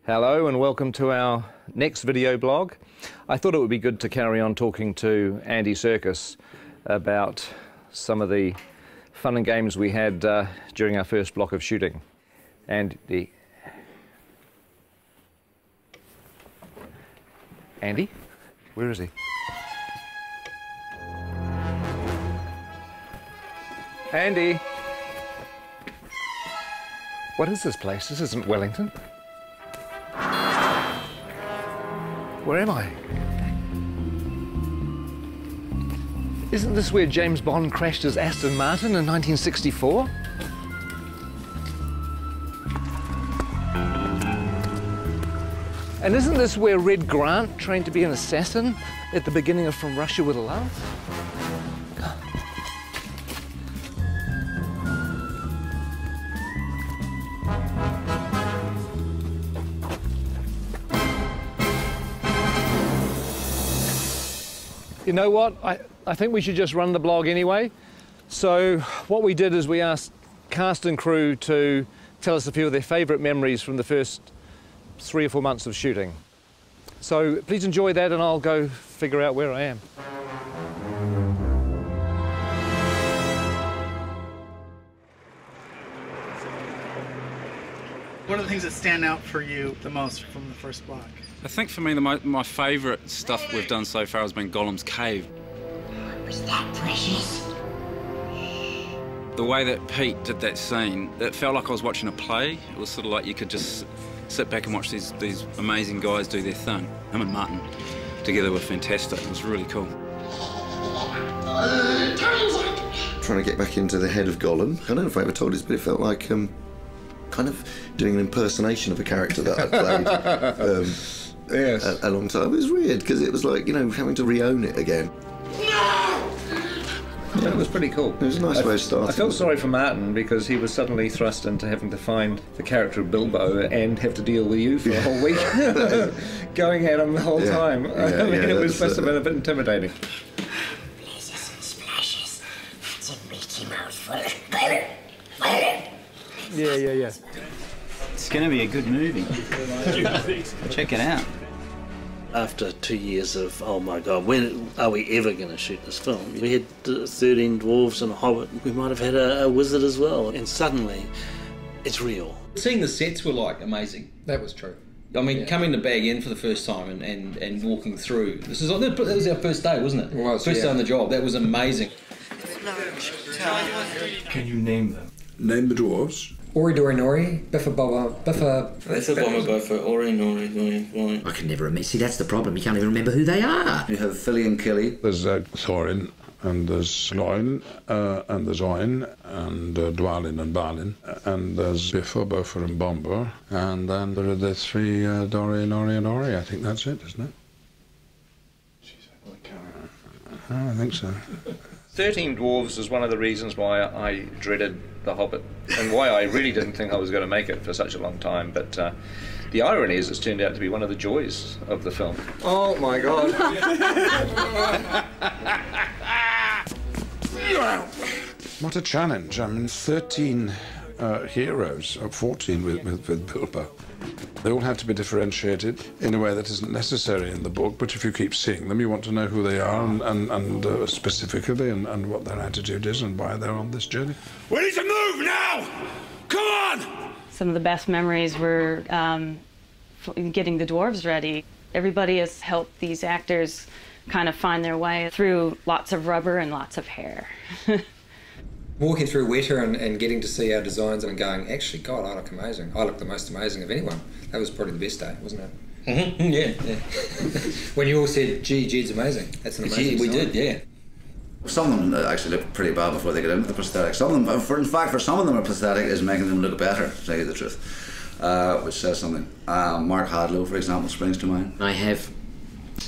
Hello and welcome to our next video blog. I thought it would be good to carry on talking to Andy Serkis about some of the fun and games we had during our first block of shooting. Andy? Where is he? Andy? What is this place? This isn't Wellington. Where am I? Isn't this where James Bond crashed his Aston Martin in 1964? And isn't this where Red Grant trained to be an assassin at the beginning of From Russia with Love? You know what? I think we should just run the blog anyway. So what we did is we asked cast and crew to tell us a few of their favourite memories from the first 3 or 4 months of shooting. So please enjoy that and I'll go figure out where I am. What are the things that stand out for you the most from the first block? I think for me, my favourite stuff we've done so far has been Gollum's cave. Was that precious? The way that Pete did that scene, it felt like I was watching a play. It was sort of like you could just sit back and watch these amazing guys do their thing. Him and Martin together were fantastic. It was really cool. Trying to get back into the head of Gollum. I don't know if I ever told this, but it felt like kind of doing an impersonation of a character that I'd played Yes. a long time. It was weird because it was like, you know, having to re-own it again. Yeah, it was pretty cool. It was a nice way of starting. I felt sorry for Martin because he was suddenly thrust into having to find the character of Bilbo and have to deal with you for a whole week, going at him the whole time. I mean, it must have been a bit intimidating. Blazes and splashes. That's a meaty mouthful. Yeah. It's going to be a good movie. Check it out. After 2 years of, oh my God, when are we ever going to shoot this film? We had 13 dwarves and a hobbit. We might have had a wizard as well. And suddenly, it's real. Seeing the sets were like amazing. That was true. I mean, coming to Bag End for the first time and walking through. That was our first day, wasn't it? It was, first day on the job. That was amazing. Can you name them? Name the dwarves. Ori Dori Nori, Biffa Bobba, Biffa... Biffa Bobba Biffa, Ori Nori, Nori. I can never remember. See, that's the problem. You can't even remember who they are. You have Philly and Killy. There's Thorin, and there's Loin, and there's Oin, and Dwalin and Balin, and there's Biffa, Boffa and Bomber, and then there are the 3 Dori, Nori and Ori. I think that's it, isn't it? I think so. 13 Dwarves is one of the reasons why I dreaded The Hobbit and why I really didn't think I was going to make it for such a long time. But the irony is it's turned out to be one of the joys of the film. Oh my God. What a challenge. I mean, 13 heroes, or 14 with Bilbo. They all have to be differentiated in a way that isn't necessary in the book, but if you keep seeing them, you want to know who they are and specifically and what their attitude is and why they're on this journey. We need to move now! Come on! Some of the best memories were getting the dwarves ready. Everybody has helped these actors kind of find their way through lots of rubber and lots of hair. Walking through Weta and getting to see our designs and going, actually, God, I look amazing. I look the most amazing of anyone. That was probably the best day, wasn't it? Mm-hmm. Yeah. When you all said, gee, Jed's amazing. That's an amazing we did, yeah. Some of them actually look pretty bad before they get into the prosthetic. Some of them, in fact, for some of them, a prosthetic is making them look better, to tell you the truth, which says something. Mark Hadlow, for example, springs to mind. I have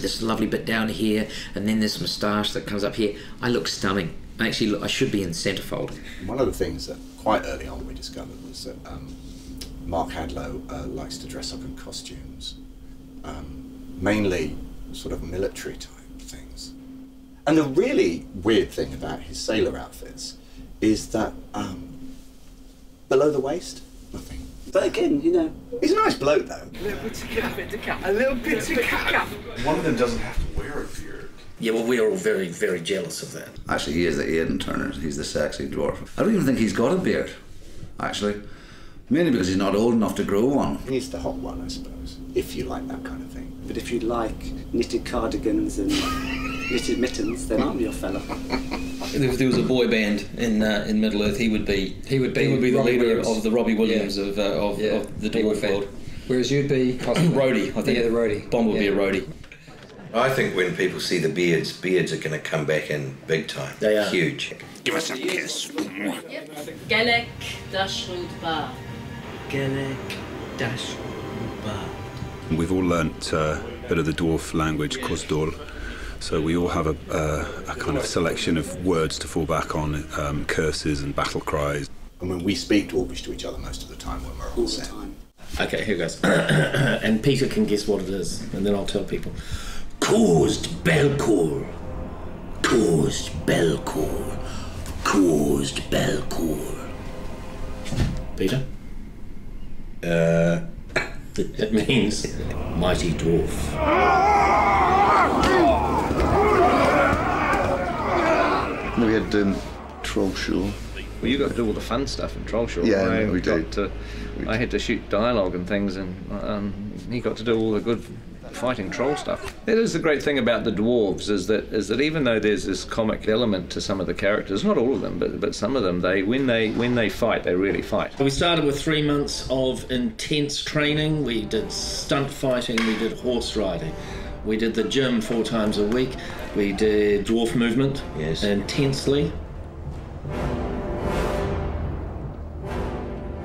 this lovely bit down here, and then this moustache that comes up here. I look stunning. Actually, I should be in centrefold. One of the things that quite early on we discovered was that Mark Hadlow likes to dress up in costumes, mainly sort of military type things. And the really weird thing about his sailor outfits is that below the waist, nothing. But again, you know... He's a nice bloke, though. A little bit to cut. A little bit to cut. One of them doesn't have to wear a beard. Yeah, well, we're all very, very jealous of that. Actually, he is the Aidan Turner. He's the sexy dwarf. I don't even think he's got a beard, actually. Mainly because he's not old enough to grow one. He's the hot one, I suppose, if you like that kind of thing. But if you like knitted cardigans and knitted mittens, then I'm your fella. If there was a boy band in Middle Earth, he would be the leader of the Robbie Williams of the dwarf world. Whereas you'd be roadie, I think. Yeah, the roadie. Bond would be a roadie. I think when people see the beards are going to come back in big time. They are. Huge. Give us a kiss. Gelek Dashudba. Gelek Dashudba. We've all learnt a bit of the dwarf language, Kosdor, so we all have a kind of selection of words to fall back on, curses and battle cries. And when we speak Dwarvish to each other most of the time when we're all set. Okay, here goes. And Peter can guess what it is, and then I'll tell people. Caused Belcour. Caused Belcour. Caused Belcour. Peter? It means mighty dwarf. We had Trollshaw. Well, you got to do all the fun stuff in Trollshaw. Yeah, we did. I had to shoot dialogue and things, and he got to do all the good fighting troll stuff. That is the great thing about the dwarves, is that even though there's this comic element to some of the characters, not all of them, but some of them, when they fight, they really fight. We started with 3 months of intense training. We did stunt fighting, we did horse riding. We did the gym 4 times a week. We did dwarf movement intensely.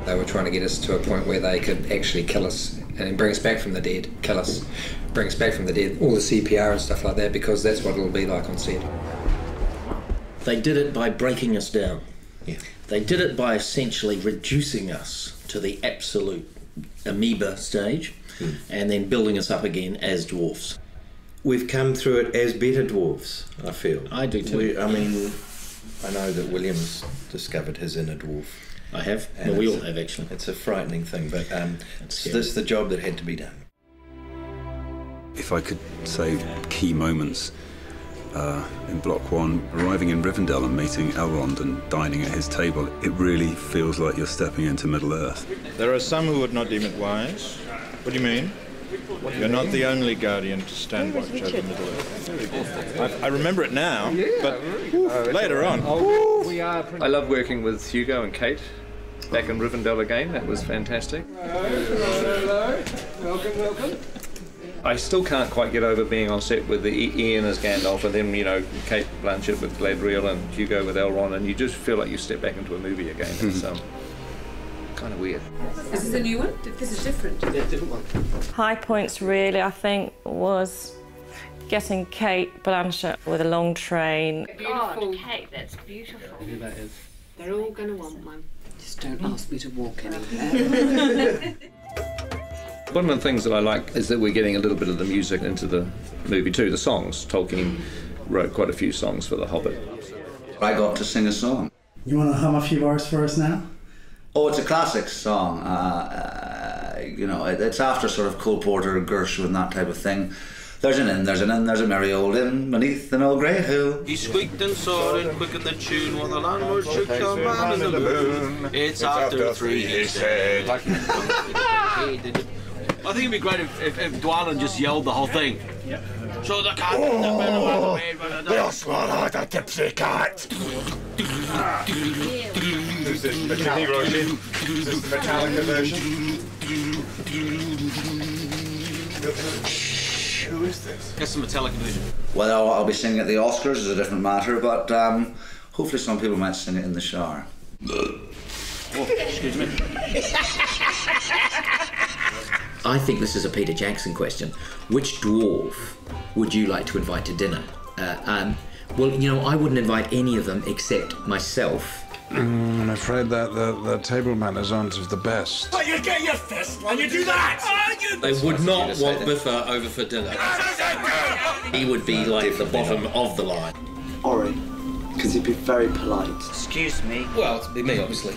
They were trying to get us to a point where they could actually kill us and bring us back from the dead, kill us, bring us back from the dead, all the CPR and stuff like that, because that's what it'll be like on set. They did it by breaking us down. Yeah. They did it by essentially reducing us to the absolute amoeba stage and then building us up again as dwarfs. We've come through it as better dwarves, I feel. I do too. I know that William's discovered his inner dwarf. I have. Well, we all have, actually. It's a frightening thing, but it's the job that had to be done. If I could say key moments in Block 1, arriving in Rivendell and meeting Elrond and dining at his table, it really feels like you're stepping into Middle-earth. There are some who would not deem it wise. What do you mean? You're not the only guardian to stand watch over Middle-earth. I remember it now, but later on. I love working with Hьюgo and Кейt. Back in Rivendell again, that was fantastic. Hello. Welcome. I still can't quite get over being on set with Ian as Gandalf, and then, Kate Blanchett with Galadriel and Hьюgo with Elrond, and you just feel like you step back into a movie again. It's kind of weird. Is this a new one? This is different. Yeah, different one. High points really, I think, was getting Kate Blanchett with a long train. Beautiful. Kate, that's beautiful. Maybe that is. They're all going to want one. Just don't ask me to walk anywhere. One of the things that I like is that we're getting a little bit of the music into the movie too, the songs. Tolkien wrote quite a few songs for The Hobbit. I got to sing a song. You want to hum a few bars for us now? Oh, it's a classic song. It's after sort of Cole Porter, Gershwin, that type of thing. There's an inn, there's a merry old inn beneath an old grey hill. He squeaked and soared and quickened the tune while the landlord shook the man in the moon. It's after 3, he said. I think it'd be great if Dwalin just yelled the whole thing. Yeah. So the cat... Oh, they'll swallow the tipsy cat. Is this the Metallica version? Who is this? That's the Metallica version. Well, I'll be singing at the Oscars is a different matter, but hopefully some people might sing it in the shower. Excuse me. I think this is a Peter Jackson question. Which dwarf would you like to invite to dinner? Well, I wouldn't invite any of them except myself. I'm afraid that the table manners aren't of the best. But you get your fist when you do that! They would not want Biffa over for dinner. He would be like the bottom of the line. Ori, because he'd be very polite. Excuse me. Well, it'd be me, obviously,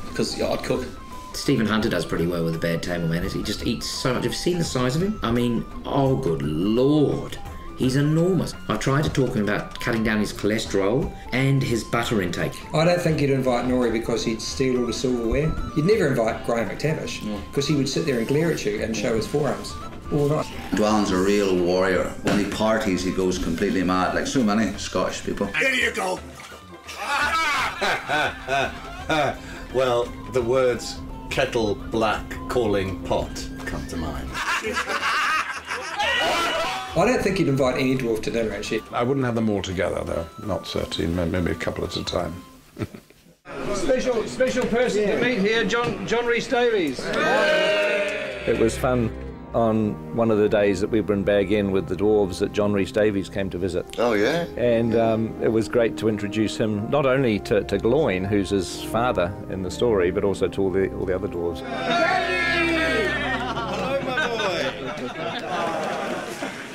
because I'd cook. Stephen Hunter does pretty well with the bad table manners. He just eats so much. Have you seen the size of him? I mean, oh good lord. He's enormous. I've tried to talk to him about cutting down his cholesterol and his butter intake. I don't think you'd invite Nori because he'd steal all the silverware. You'd never invite Graham McTavish because he would sit there and glare at you and show his forearms all night. Dwallin's a real warrior. When he parties, he goes completely mad, like so many Scottish people. Here you go. Well, the words kettle black calling pot come to mind. I don't think you'd invite any dwarf to dinner, actually. I wouldn't have them all together, though. Not 13, maybe a couple at a time. Special person to meet here, John Rhys Davies. It was fun on one of the days that we were in Bag End with the dwarves that John Rhys Davies came to visit. Oh, yeah? And it was great to introduce him not only to Gloin, who's his father in the story, but also to all the other dwarves.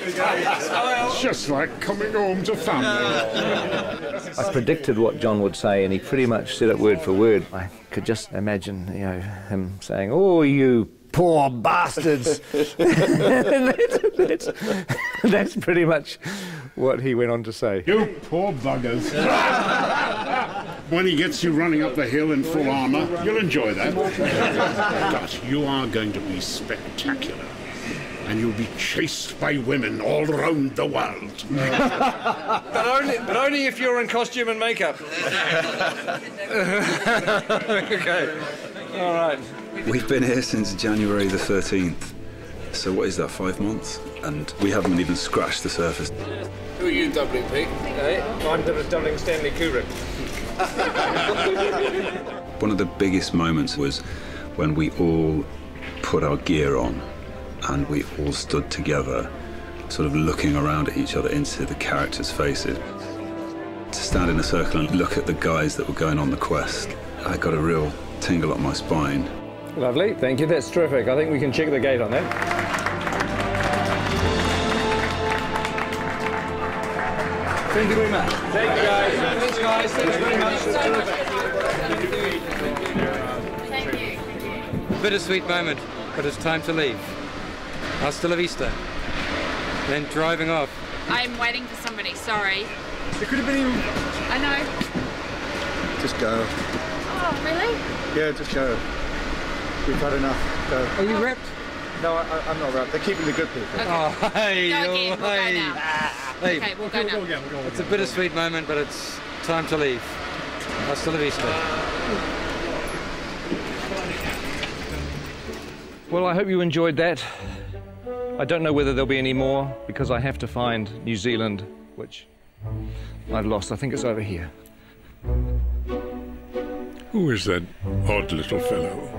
It's just like coming home to family. I predicted what John would say, and he pretty much said it word for word. I could just imagine, you know, him saying, "Oh, you poor bastards." that's pretty much what he went on to say. You poor buggers. When he gets you running up the hill in full armour, you'll enjoy that. But you are going to be spectacular. And you'll be chased by women all around the world. but only if you're in costume and makeup. Okay. All right. We've been here since January the 13th. So what is that, 5 months? And we haven't even scratched the surface. Who are you doubling, Pete? Hey, I'm doubling Stanley Kubrick. One of the biggest moments was when we all put our gear on and we all stood together, sort of looking around at each other into the characters' faces. To stand in a circle and look at the guys that were going on the quest, I got a real tingle up my spine. Lovely, thank you, that's terrific. I think we can check the gate on that. Thank you very much. Thank you, guys. Thanks, guys. Thanks very much. Thank you. Bittersweet moment, but it's time to leave. Hasta la vista. Then driving off. I'm waiting for somebody, sorry. It could have been you. I know. Just go. Oh, really? Yeah, just go. We've had enough. Go. Are you wrapped? No, I'm not wrapped. They're keeping the good people. Okay. Oh, hey, go again. We'll go now. Hey. Okay, we'll go now. It's a bittersweet moment, but it's time to leave. Hasta la vista. Well, I hope you enjoyed that. I don't know whether there'll be any more because I have to find New Zealand, which I've lost. I think it's over here. Who is that odd little fellow?